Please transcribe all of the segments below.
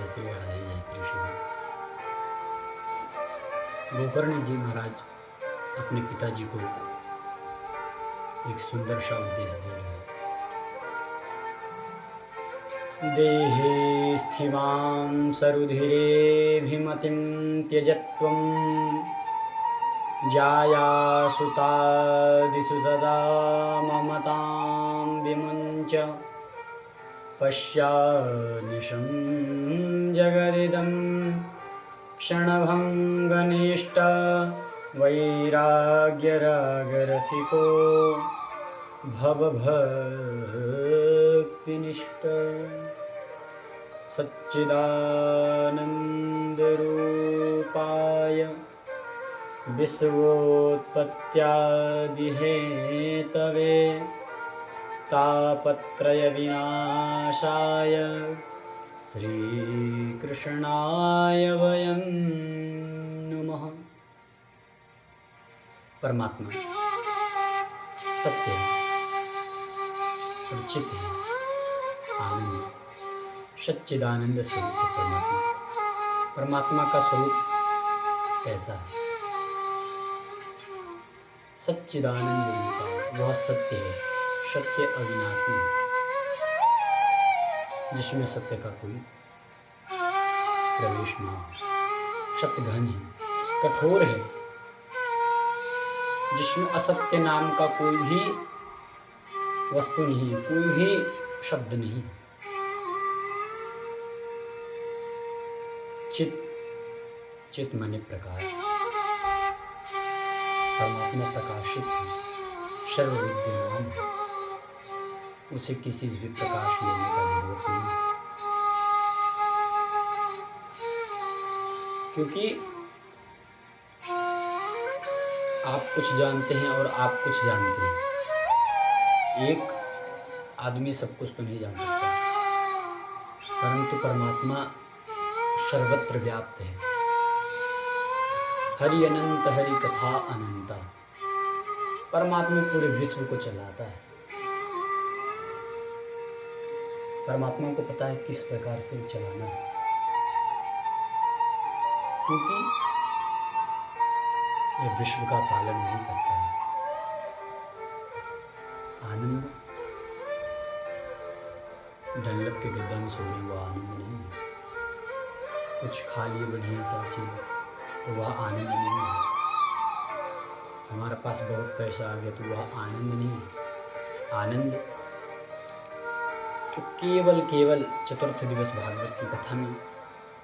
श्री राधे, जय श्री श्याम। गोकर्ण जी महाराज अपने पिताजी को एक सुंदर सा उपदेश दे रहे हैं। देहे स्थिवां सरुधिरेऽभिमतिं त्यजत्वं जायासुतादिषु सदा ममतां विमुञ्च पश्यानिशं जगदिदं क्षणभङ्गनिष्ठ वैराग्यरागरसिको भवभक्तिनिष्ठ सच्चिदानन्दरूपाय विश्वोत्पत्त्यादिहेतवे तापत्रयविनाशाय श्रीकृष्णाय वयं नमः। परमात्मा सत्य है और चित है, आनंद, सच्चिदानंद स्वरूप है परमात्मा। परमात्मा का स्वरूप कैसा है? सच्चिदानंद रूप है, वह सत्य है, सत्य अविनाशी है, जिसमें सत्य का कोई प्रवेश नहीं है। सत्य घन है, कठोर है, जिसमें असत्य नाम का कोई भी वस्तु नहीं है, कोई भी शब्द नहीं। चित माने प्रकाश। परमात्मा प्रकाशित है, सर्वविद्यमान है, उसे किसी भी प्रकाश लेने का जरूरत नहीं है, क्योंकि आप कुछ जानते हैं और आप कुछ जानते हैं। एक आदमी सब कुछ तो नहीं जान सकता, परंतु परमात्मा सर्वत्र व्याप्त है। हरि अनंत, हरि कथा अनंता। परमात्मा पूरे विश्व को चलाता है। परमात्मा को पता है किस प्रकार से चलाना है, क्योंकि यह विश्व का पालन नहीं करता है। आनंद डल्लक के गद्दा में सोने वो आनंद नहीं है। कुछ खा लिए बढ़िया सा चीज तो वह आनंद नहीं है। हमारे पास बहुत पैसा आ गया तो वह आनंद नहीं है। आनंद तो केवल चतुर्थ दिवस भागवत की कथा में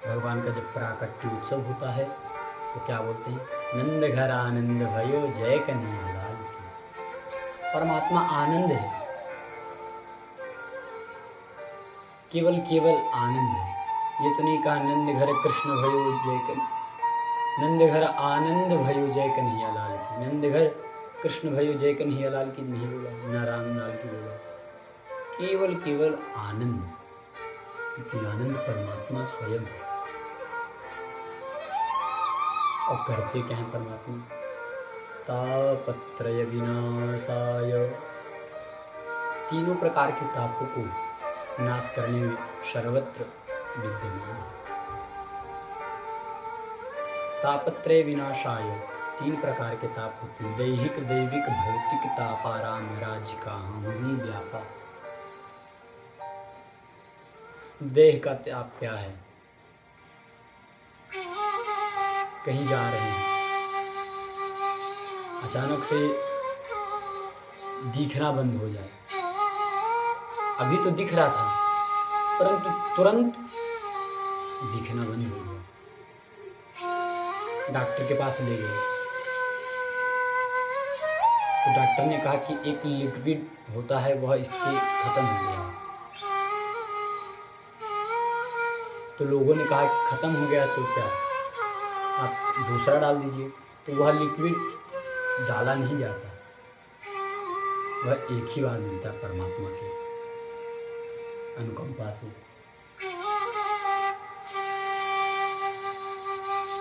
भगवान का जब प्राकट्य उत्सव होता है तो क्या बोलते हैं? नंद घर आनंद भयो जय कन्हैया लाल की। परमात्मा आनंद है, केवल आनंद है। ये तो नहीं कहा नंद घर कृष्ण भयो जय नंद घर आनंद भयो जय कन्हैया लाल की। नंद घर कृष्ण भयो जय कन्हैया लाल की नहीं बोला, ना राम लाल की बोला। केवल आनंद, क्योंकि आनंद परमात्मा स्वयं है। और करते क्या है परमात्मा? तापत्रय विनाशाय, तीनों प्रकार के तापों को नाश करने में सर्वत्र विद्यमान है। तापत्रय विनाशाय, तीन प्रकार के ताप होते हैं। दैहिक, दैविक, भौतिक तापाराम राज्य का हम ही व्यापा। देह का ताप क्या है? कहीं जा रहे हैं, अचानक से दिखना बंद हो जाए। अभी तो दिख रहा था, परंतु तुरंत दिखना बंद हो गया। डॉक्टर के पास ले गए तो डॉक्टर ने कहा कि एक लिक्विड होता है, वह इसके खत्म हो गया। तो लोगों ने कहा कि खत्म हो गया तो क्या, आप दूसरा डाल दीजिए। तो वह लिक्विड डाला नहीं जाता, वह एक ही बार मिलता है परमात्मा के अनुकंपा से।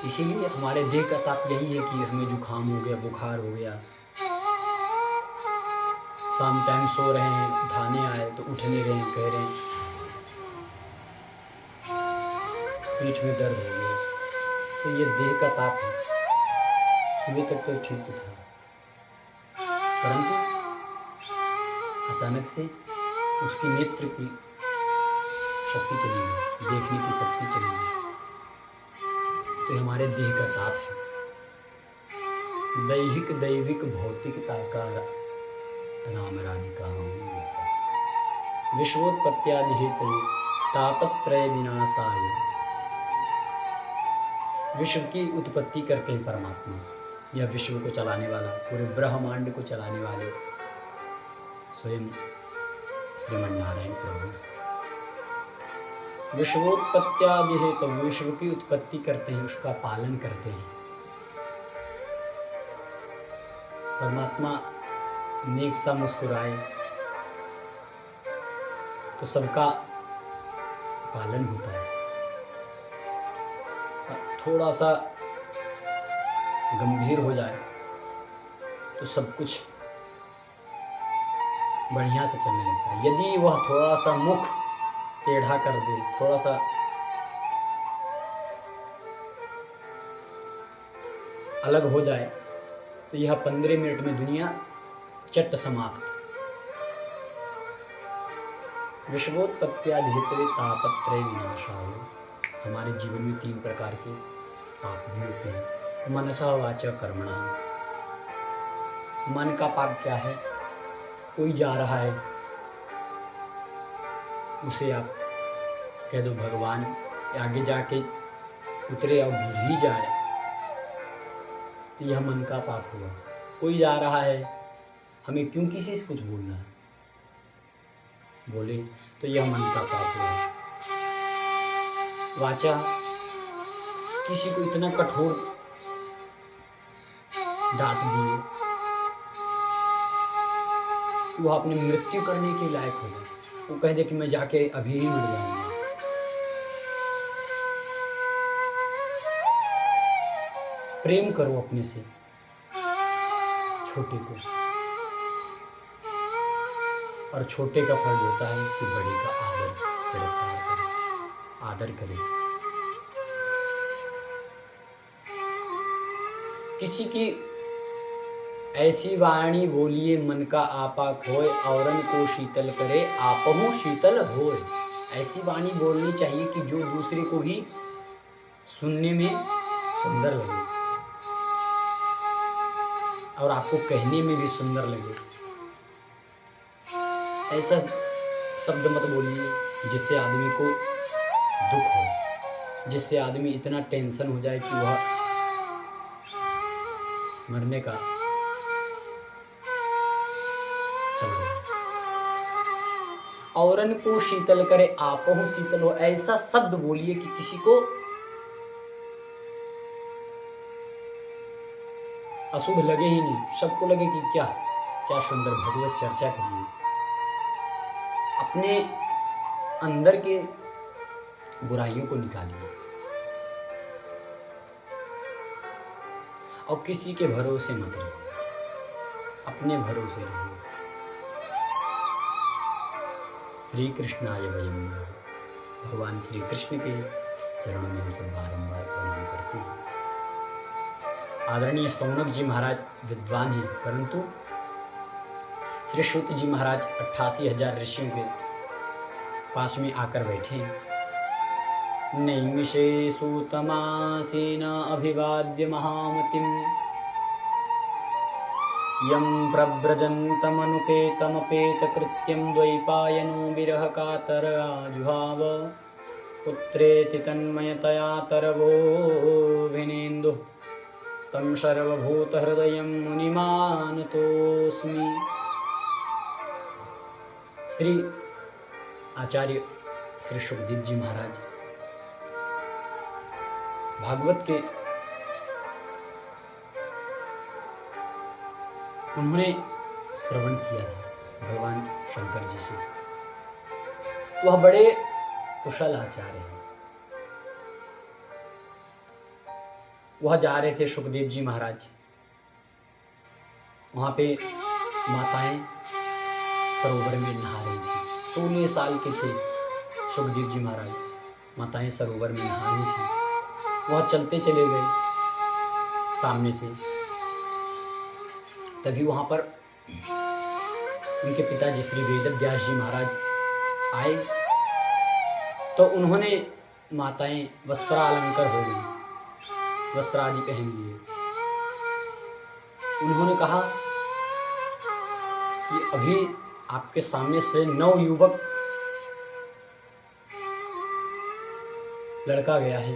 इसीलिए हमारे देह का ताप यही है कि हमें जुकाम हो गया, बुखार हो गया, शाम टाइम सो रहे हैं, उठाने आए तो उठ नहीं रहे हैं, कह रहे हैं पीठ में दर्द हो गया, तो ये देह का ताप है। सुबह तक तो ठीक था, परंतु अचानक से उसकी नेत्र की शक्ति चली गई, देखने की शक्ति चली गई। तो हमारे देह का ताप है, दैहिक दैविक भौतिकता का राम राज का विश्वोत्पत्त्यादि हेतु तापत्रय विनाशाय। विश्व की उत्पत्ति करते हैं परमात्मा, यह विश्व को चलाने वाला, पूरे ब्रह्मांड को चलाने वाले स्वयं श्रीमन नारायण प्रभु। विश्वोत्पत्त्यादि हेतु विश्व की उत्पत्ति करते हैं, उसका पालन करते हैं। परमात्मा नेक सा मुस्कुराए तो सबका पालन होता है, थोड़ा सा गंभीर हो जाए तो सब कुछ बढ़िया से चलने लगता है। यदि वह थोड़ा सा मुख टेढ़ा कर दे, थोड़ा सा अलग हो जाए, तो यह 15 मिनट में दुनिया चट समाप्त। विश्वोत्पत्त्यादि हेतु तापत्रय विनाशाय। हमारे जीवन में 3 प्रकार के पाप भी होते हैं, मनसा वाचा कर्मणा। मन का पाप क्या है? कोई जा रहा है, उसे आप कह दो भगवान, आगे जाके उतरे और गिर ही जाए, तो यह मन का पाप हुआ। कोई जा रहा है, हमें क्यों किसी से कुछ बोलना है, बोले तो यह मन का पाप हुआ। वाचा, किसी को इतना कठोर डांट दिए कि वह अपनी मृत्यु करने के लायक हो जाए, वो कह दे कि मैं जाके अभी ही मर जाऊंगा। प्रेम करो अपने से छोटे को, और छोटे का फर्ज होता है कि बड़े का आदर तिरस्कार करे, आदर करे। किसी की ऐसी वाणी बोलिए मन का आपा खोए, औरन को शीतल करे आपहु शीतल होए। ऐसी वाणी बोलनी चाहिए कि जो दूसरे को भी सुनने में सुंदर लगे और आपको कहने में भी सुंदर लगे। ऐसा शब्द मत बोलिए जिससे आदमी को दुख हो, जिससे आदमी इतना टेंशन हो जाए कि वह मरने का चला। औरन को शीतल करे आपहु शीतल हो। ऐसा शब्द बोलिए कि किसी को अशुभ लगे ही नहीं, सबको लगे कि क्या क्या सुंदर भगवत चर्चा करिए। अपने अंदर के बुराइयों को निकालिए और किसी के भरोसे मत रहिए, अपने भरोसे रहिए। श्री कृष्णाय वयं नमः। भगवान श्री कृष्ण के चरणों में हम सब बारंबार प्रणाम करते हैं। आदरणीय सौनक जी महाराज विद्वान हैं, परंतु श्री श्रुत जी महाराज 88,000 ऋषियों के पास में आकर बैठे हैं। नैमिषे सूतमासीन अभिवाद्य महामतिम यं प्रव्रजन्तमनुपेतमपेतकृत्यं द्वैपायनो विरह कातर आजुहाव पुत्रेति तन्मयतया तरवोऽभिनेन्दुः तं सर्वभूतहृदयं मुनिमानतोऽस्मि। श्री आचार्य श्री सुखदेव जी महाराज भागवत के उन्होंने श्रवण किया था भगवान शंकर जी से। वह बड़े कुशल आचार्य हैं। वह जा रहे थे सुखदेव जी महाराज, वहाँ पे माताएं सरोवर में नहा रही थी। 16 साल के थे सुखदेव जी महाराज, माताएं सरोवर में नहा रही थी। वह चलते चले गए सामने से। तभी वहाँ पर उनके पिताजी श्री वेदव्यास जी महाराज आए, तो उन्होंने माताएं वस्त्रालंकार हो गई, वस्त्र आदि पहन लिए। उन्होंने कहा कि अभी आपके सामने से 9 युवक लड़का गया है,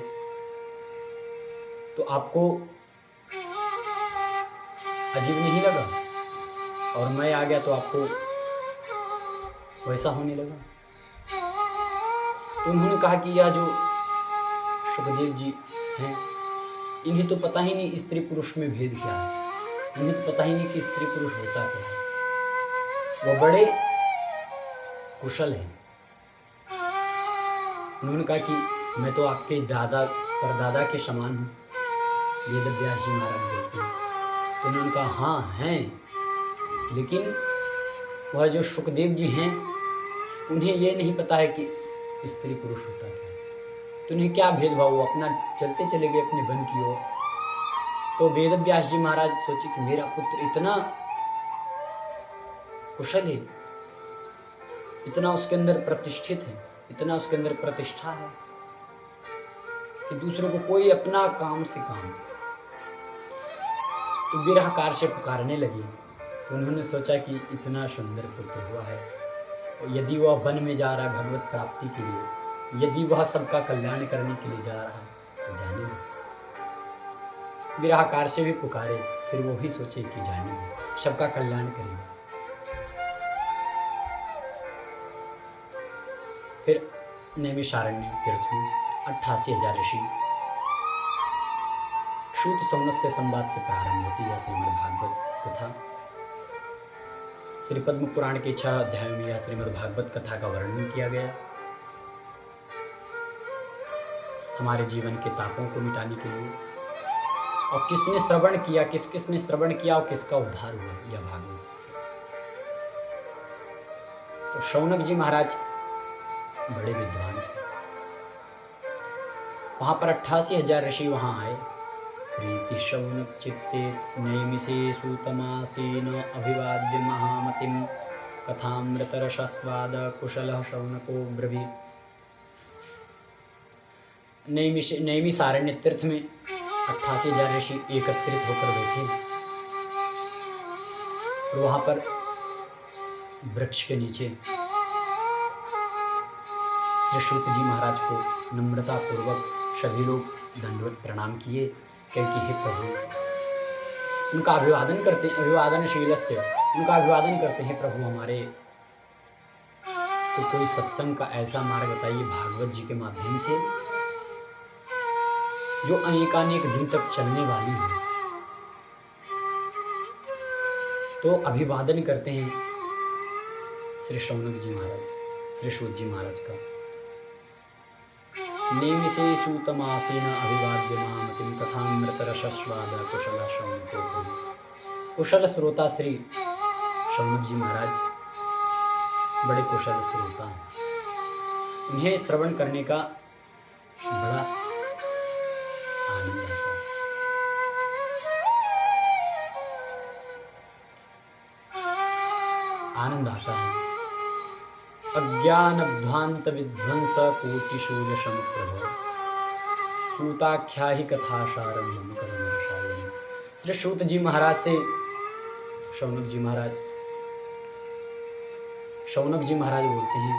तो आपको अजीब नहीं लगा? और मैं आ गया तो आपको वैसा होने लगा? तो उन्होंने कहा कि यह जो सुखदेव जी हैं, इन्हें तो पता ही नहीं स्त्री पुरुष में भेद क्या है, इन्हें तो पता ही नहीं कि स्त्री पुरुष होता क्या है। वह बड़े कुशल हैं। उन्होंने कहा कि मैं तो आपके दादा परदादा के समान हूँ, वेदव्यास जी महाराज बोलते हैं। तो उन्होंने कहा हाँ हैं, लेकिन वह जो सुखदेव जी हैं उन्हें ये नहीं पता है कि स्त्री पुरुष होता क्या है, तो उन्हें क्या भेदभाव, वो अपना चलते चले गए अपने वन की ओर। तो वेदव्यास जी महाराज सोचे कि मेरा पुत्र इतना कुशल है, इतना उसके अंदर प्रतिष्ठित है, इतना उसके अंदर प्रतिष्ठा है कि दूसरों को कोई अपना काम से काम। तो विरहकार से पुकारने लगी। तो उन्होंने सोचा कि इतना सुंदर पुत्र हुआ है, और यदि वह वन में जा रहा भगवत प्राप्ति के लिए, यदि वह सबका कल्याण करने के लिए जा रहा तो जाने दो। विरहकार से भी पुकारे, फिर वो भी सोचे कि जाने दो, सबका कल्याण करेंगे। फिर नैमिषारण्य तीर्थ में 88,000 ऋषि सूत सौनक से संवाद से प्रारंभ होती है श्रीमद् भागवत कथा। श्री पद्म पुराण के 6 अध्यायों में यह श्रीमद् भागवत कथा का वर्णन किया गया। हमारे जीवन के तापों को मिटाने के लिए, और किसने श्रवण किया, किसने श्रवण किया और किसका उद्धार हुआ, यह भागवत से। तो शौनक जी महाराज बड़े विद्वान थे। वहां पर 88,000 ऋषि वहां आए। प्रीति शौनक चित्ते नैमिषे सूतमासीन अभिवाद्य महामतिम कथामृत रसास्वाद कुशलः शौनको ब्रवीत्। नैमिषारण्य तीर्थ में 88,000 ऋषि एकत्रित होकर बैठे, और वहां पर वृक्ष के नीचे श्री सूत जी महाराज को नम्रता पूर्वक सभी लोग दंडवत प्रणाम किए, क्योंकि हे प्रभु, उनका अभिवादन करते हैं, अभिवादनशीलस्य, उनका अभिवादन करते हैं, प्रभु हमारे को कोई सत्संग का ऐसा मार्ग बताइए भागवत जी के माध्यम से जो अनेकानेक दिन तक चलने वाली हो। तो अभिवादन करते हैं श्री शौनक जी महाराज, श्री सूत जी महाराज का। नेमिषे सूतमासीन अभिवाद्य महामतिम कथामृत रसस्वाद कुशल शौनको ब्रवीत्। कुशल श्रोता श्री शौनक जी महाराज बड़े कुशल श्रोता हैं। उन्हें श्रवण करने का बड़ा आनंद आता है। आनंद आता है। अज्ञानध्वांत विध्वंस कोटिशूल समप्रभ सूताख्या ही कथासारम मम कर्मरसायन। श्री सूत जी महाराज से शौनक जी महाराज बोलते हैं